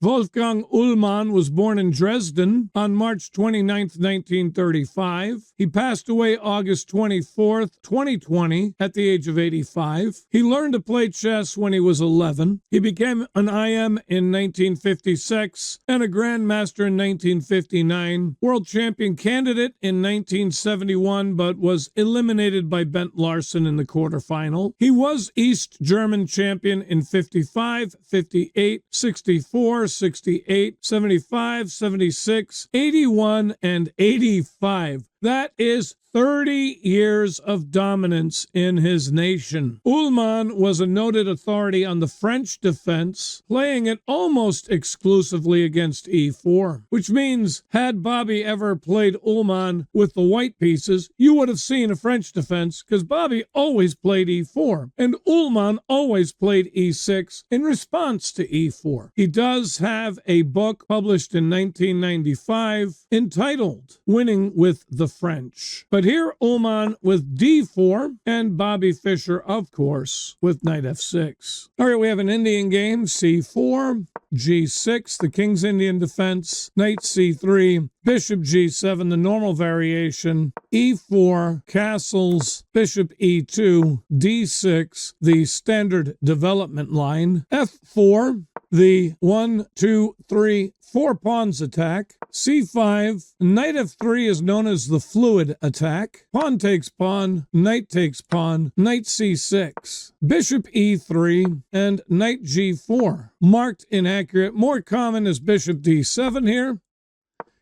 Wolfgang Uhlmann was born in Dresden on March 29, 1935. He passed away August 24, 2020, at the age of 85. He learned to play chess when he was 11. He became an IM in 1956 and a Grandmaster in 1959, world champion candidate in 1971, but was eliminated by Bent Larsen in the quarterfinal. He was East German champion in 55, 58, 64, 68, 75, 76, 81, and 85. That is 30 years of dominance in his nation. Uhlmann was a noted authority on the French defense, playing it almost exclusively against e4, which means had Bobby ever played Uhlmann with the white pieces, you would have seen a French defense because Bobby always played e4, and Uhlmann always played e6 in response to e4. He does have a book published in 1995 entitled Winning with the French. But here Uhlmann with d4 and Bobby Fischer, of course, with knight f6. All right, we have an Indian game, c4, g6, the king's Indian defense, knight c3, bishop g7, the normal variation, e4, castles, bishop e2, d6, the standard development line, f4, the 1, 2, 3, 4 pawns attack, c5, knight f3 is known as the fluid attack, pawn takes pawn, knight takes pawn, knight c6, bishop e3, and knight g4. Marked inaccurate, more common is bishop d7 here.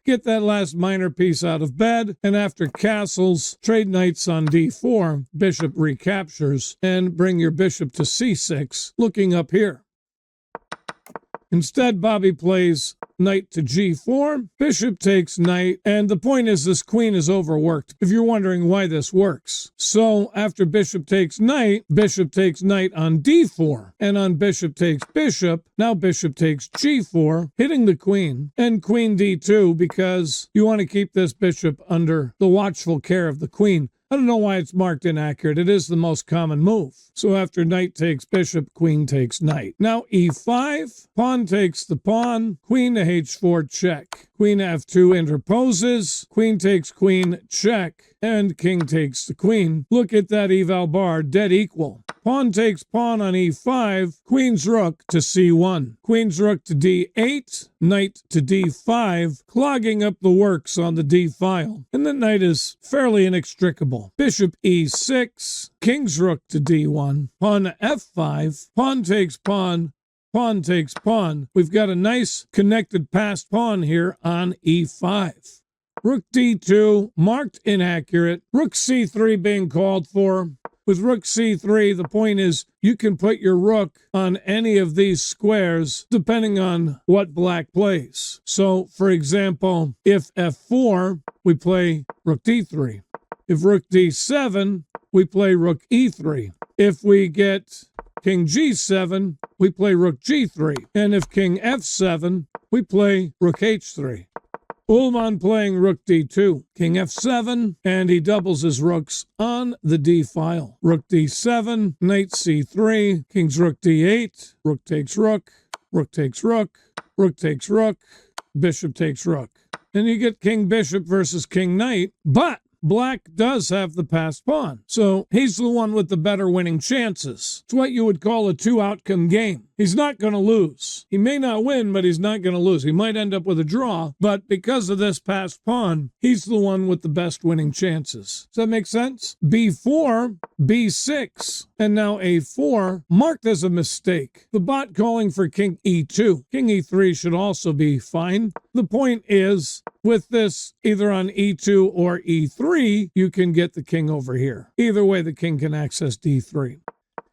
Get that last minor piece out of bed, and after castles, trade knights on d4, bishop recaptures, and bring your bishop to c6, looking up here. Instead, Bobby plays knight to g4, bishop takes knight, and the point is this queen is overworked, if you're wondering why this works. So after bishop takes knight on d4, and on bishop takes bishop, now bishop takes g4, hitting the queen, and queen d2 because you want to keep this bishop under the watchful care of the queen. I don't know why it's marked inaccurate. It is the most common move. So after knight takes bishop, queen takes knight. Now e5, pawn takes the pawn, queen to h4 check. Queen f2 interposes, queen takes queen check, and king takes the queen. Look at that eval bar, dead equal. Pawn takes pawn on e5, queen's rook to c1, queen's rook to d8, knight to d5, clogging up the works on the d file. And the knight is fairly inextricable. Bishop e6, king's rook to d1, pawn to f5, pawn takes pawn, pawn takes pawn. We've got a nice connected passed pawn here on e5. Rook d2, marked inaccurate. Rook c3 being called for. With rook c3, the point is you can put your rook on any of these squares depending on what black plays. So, for example, if f4, we play rook d3. If rook d7, we play rook e3. If we get king g7, we play rook g3. And if king f7, we play rook h3. Uhlmann playing rook d2, king f7, and he doubles his rooks on the d file. Rook d7, knight c3, king's rook d8, rook takes rook, rook takes rook, rook takes rook, bishop takes rook. And you get king bishop versus king knight, but black does have the passed pawn. So he's the one with the better winning chances. It's what you would call a two-outcome game. He's not going to lose. He may not win, but he's not going to lose. He might end up with a draw, but because of this passed pawn, he's the one with the best winning chances. Does that make sense? b4, b6, and now a4, marked as a mistake. The bot calling for king e2. King e3 should also be fine. The point is, with this either on e2 or e3, you can get the king over here. Either way, the king can access d3.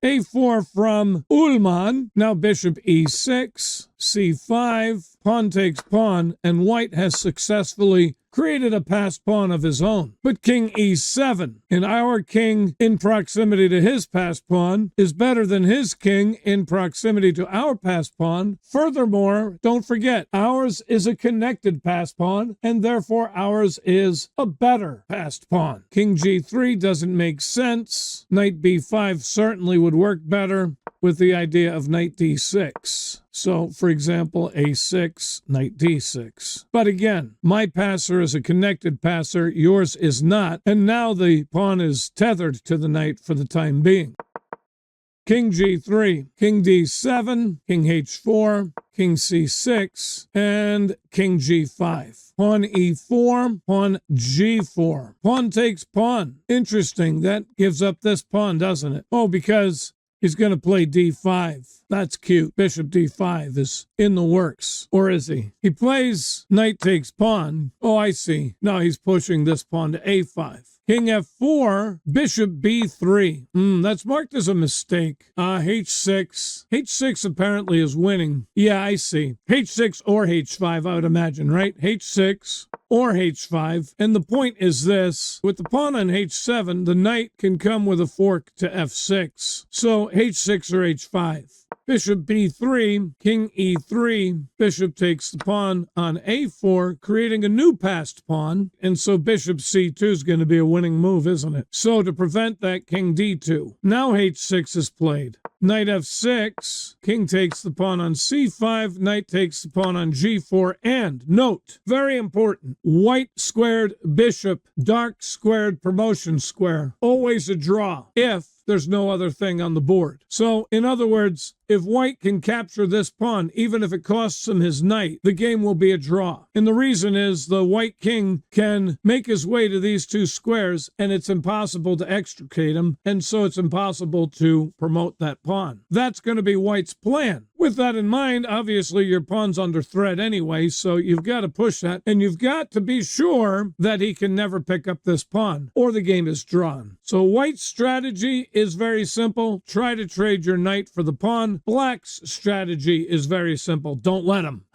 a4 from Uhlmann, now bishop e6, c5, pawn takes pawn, and white has successfully created a passed pawn of his own. But king e7, and our king in proximity to his passed pawn, is better than his king in proximity to our passed pawn. Furthermore, don't forget, ours is a connected passed pawn, and therefore ours is a better passed pawn. King g3 doesn't make sense. Knight b5 certainly would work better with the idea of knight d6. So, for example, a6, knight d6. But again, my passer is a connected passer, yours is not, and now the pawn is tethered to the knight for the time being. King g3, king d7, king h4, king c6, and king g5. Pawn e4, pawn g4. Pawn takes pawn. Interesting, that gives up this pawn, doesn't it? Oh, because he's going to play d5. That's cute. Bishop d5 is in the works. Or is he? He plays knight takes pawn. Oh, I see. Now he's pushing this pawn to a5. King f4, bishop b3. That's marked as a mistake. H6. H6 apparently is winning. Yeah, I see. H6 or h5, I would imagine, right? H6 or h5. And the point is this. With the pawn on h7, the knight can come with a fork to f6. So h6 or h5. Bishop b3, king e3, bishop takes the pawn on a4, creating a new passed pawn, and so bishop c2 is going to be a winning move, isn't it? So to prevent that, king d2. Now h6 is played. Knight f6, king takes the pawn on c5, knight takes the pawn on g4, and note, very important, white squared bishop, dark squared promotion square, always a draw if there's no other thing on the board. So, in other words, if white can capture this pawn, even if it costs him his knight, the game will be a draw. And the reason is the white king can make his way to these two squares, and it's impossible to extricate him, and so it's impossible to promote that pawn. That's going to be white's plan. With that in mind, obviously your pawn's under threat anyway, so you've got to push that, and you've got to be sure that he can never pick up this pawn, or the game is drawn. So white's strategy is very simple. Try to trade your knight for the pawn. Black's strategy is very simple. Don't let him.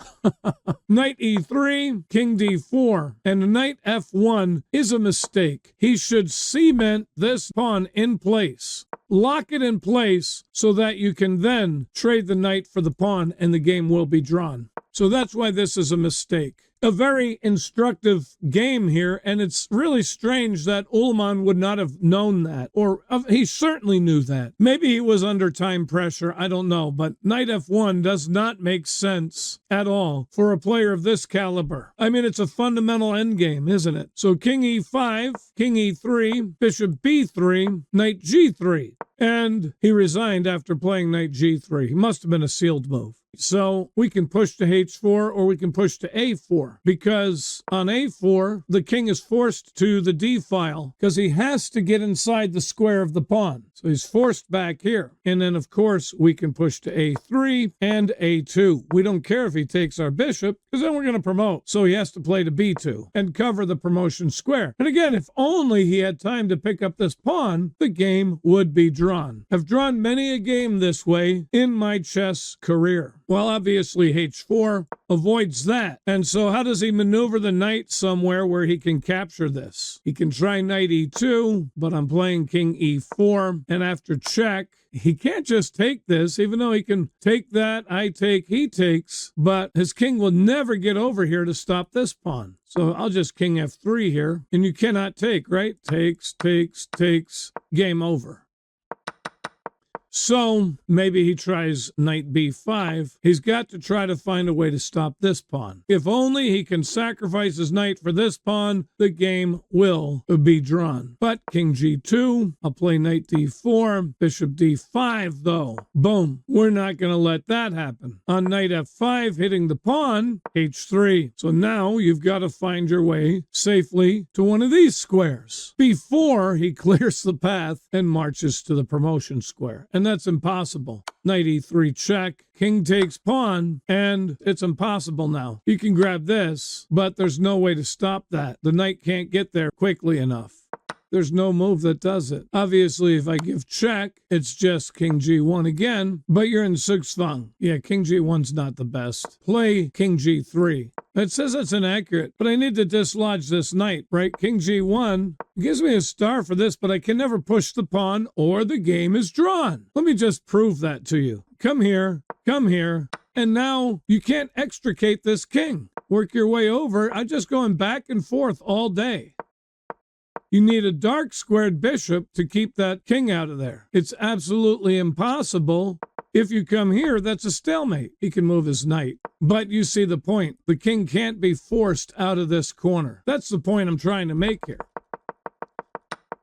Knight e3, king d4, and knight f1 is a mistake. He should cement this pawn in place. Lock it in place so that you can then trade the knight for the pawn and the game will be drawn. So that's why this is a mistake. A very instructive game here, and it's really strange that Uhlmann would not have known that, or he certainly knew that. Maybe he was under time pressure, I don't know, but knight f1 does not make sense at all for a player of this caliber. I mean, it's a fundamental endgame, isn't it? So king e5, king e3, bishop b3, knight g3, and he resigned after playing knight g3. He must have been a sealed move. So we can push to h4 or we can push to a4 because on a4, the king is forced to the d file because he has to get inside the square of the pawn. So he's forced back here. And then, of course, we can push to a3 and a2. We don't care if he takes our bishop because then we're going to promote. So he has to play to b2 and cover the promotion square. And again, if only he had time to pick up this pawn, the game would be drawn. I've drawn many a game this way in my chess career. Well, obviously h4 avoids that. And so how does he maneuver the knight somewhere where he can capture this? He can try knight e2, but I'm playing king e4. And after check, he can't just take this, even though he can take that, I take, he takes, but his king will never get over here to stop this pawn. So I'll just king f3 here, and you cannot take, right? Takes, takes, takes, game over. So maybe he tries knight b5. He's got to try to find a way to stop this pawn. If only he can sacrifice his knight for this pawn, the game will be drawn. But king g2, I'll play knight d4, bishop d5 though. Boom. We're not going to let that happen. On knight f5, hitting the pawn, h3. So now you've got to find your way safely to one of these squares before he clears the path and marches to the promotion square. And that's impossible. Knight e3 check, king takes pawn, and it's impossible now. You can grab this, but there's no way to stop that. The knight can't get there quickly enough. There's no move that does it. Obviously, if I give check, it's just king g1 again, but you're in Zugzwang. Yeah, king g1's not the best. Play king g3. It says it's inaccurate, but I need to dislodge this knight, right? King g1 gives me a star for this, but I can never push the pawn or the game is drawn. Let me just prove that to you. Come here, and now you can't extricate this king. Work your way over. I'm just going back and forth all day. You need a dark squared bishop to keep that king out of there. It's absolutely impossible If you come here, that's a stalemate. He can move his knight. But you see the point. The king can't be forced out of this corner. That's the point I'm trying to make here.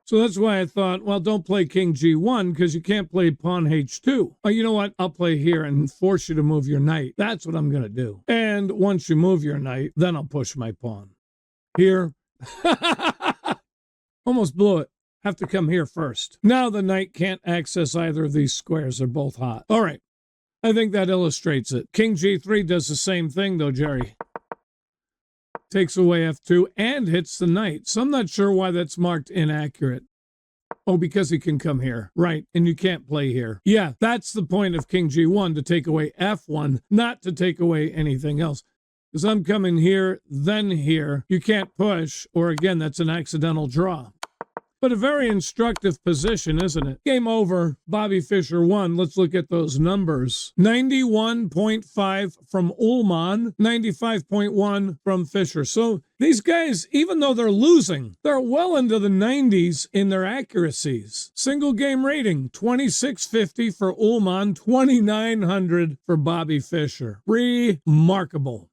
So that's why I thought, well, don't play king g1 because you can't play pawn h2. Oh, you know what? I'll play here and force you to move your knight. That's what I'm going to do. And once you move your knight, then I'll push my pawn. Here. Almost blew it. Have to come here first. Now the knight can't access either of these squares. They're both hot. All right. I think that illustrates it. King g3 does the same thing, though, Jerry. Takes away f2 and hits the knight. So I'm not sure why that's marked inaccurate. Oh, because he can come here. Right, and you can't play here. Yeah, that's the point of king g1, to take away f1, not to take away anything else. Because I'm coming here, then here. You can't push, or again, that's an accidental draw. But a very instructive position, isn't it? Game over. Bobby Fischer won. Let's look at those numbers. 91.5 from Uhlmann, 95.1 from Fischer. So these guys, even though they're losing, they're well into the 90s in their accuracies. Single game rating, 2650 for Uhlmann, 2900 for Bobby Fischer. Remarkable.